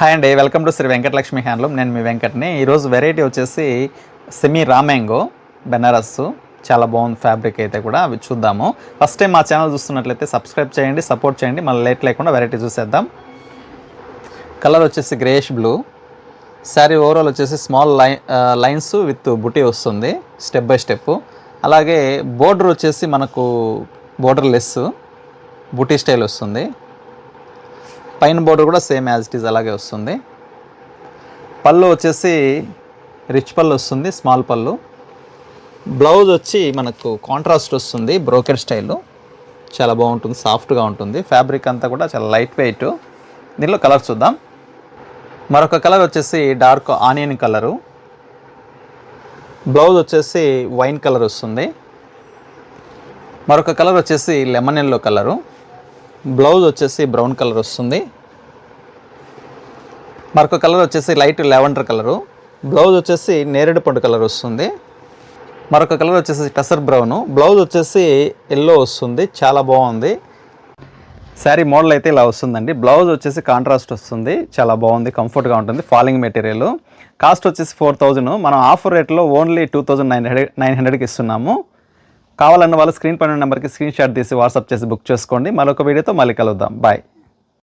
Hi అండి, welcome to Sri Venkatalakshmi handloom. నేను మీ వెంకట్ని. ఈరోజు వెరైటీ వచ్చేసి సెమీ రామ్యాంగో బెనారస్. చాలా బాగుంది ఫ్యాబ్రిక్ అయితే కూడా. అవి చూద్దాము. ఫస్ట్ టైం మా ఛానల్ చూస్తున్నట్లయితే సబ్స్క్రైబ్ చేయండి, సపోర్ట్ చేయండి. మళ్ళీ లేట్ లేకుండా వెరైటీ చూసేద్దాం. కలర్ వచ్చేసి గ్రేష్ బ్లూ. శారీ ఓవరాల్ వచ్చేసి స్మాల్ లైన్స్ విత్ బుటీ వస్తుంది స్టెప్ బై స్టెప్. అలాగే బోర్డర్ వచ్చేసి మనకు బోర్డర్ లెస్ బుటీ స్టైల్ వస్తుంది. పైన బోర్డర్ కూడా సేమ్ యాజ్ ఇట్ ఈజ్ అలాగే వస్తుంది. పళ్ళు వచ్చేసి రిచ్ పళ్ళు వస్తుంది, స్మాల్ పళ్ళు. బ్లౌజ్ వచ్చి మనకు కాంట్రాస్ట్ వస్తుంది, బ్రోకెడ్ స్టైల్. చాలా బాగుంటుంది, సాఫ్ట్గా ఉంటుంది. ఫ్యాబ్రిక్ అంతా కూడా చాలా లైట్ వెయిట్. దీనిలో కలర్ చూద్దాం. మరొక కలర్ వచ్చేసి డార్క్ ఆనియన్ కలరు. బ్లౌజ్ వచ్చేసి వైన్ కలర్ వస్తుంది. మరొక కలర్ వచ్చేసి లెమన్ ఎల్లో కలరు. బ్లౌజ్ వచ్చేసి బ్రౌన్ కలర్ వస్తుంది. మరొక కలర్ వచ్చేసి లైట్ లెవెండర్ కలరు. బ్లౌజ్ వచ్చేసి నేరేడు పండు కలర్ వస్తుంది. మరొక కలర్ వచ్చేసి టసర్ బ్రౌను. బ్లౌజ్ వచ్చేసి ఎల్లో వస్తుంది. చాలా బాగుంది. శారీ మోడల్ అయితే ఇలా వస్తుందండి. బ్లౌజ్ వచ్చేసి కాంట్రాస్ట్ వస్తుంది. చాలా బాగుంది, కంఫర్ట్గా ఉంటుంది. Falling material. కాస్ట్ వచ్చేసి 4000. మనం ఆఫర్ రేట్లో ఓన్లీ 2900కి ఇస్తున్నాము. కావాలన్న వాళ్ళు స్క్రీన్ పైన నెంబర్కి స్క్రీన్ షాట్ తీసి వాట్సాప్ చేసి బుక్ చేసుకోండి. మరొక వీడియోతో మళ్ళీ కలుద్దాం. బాయ్.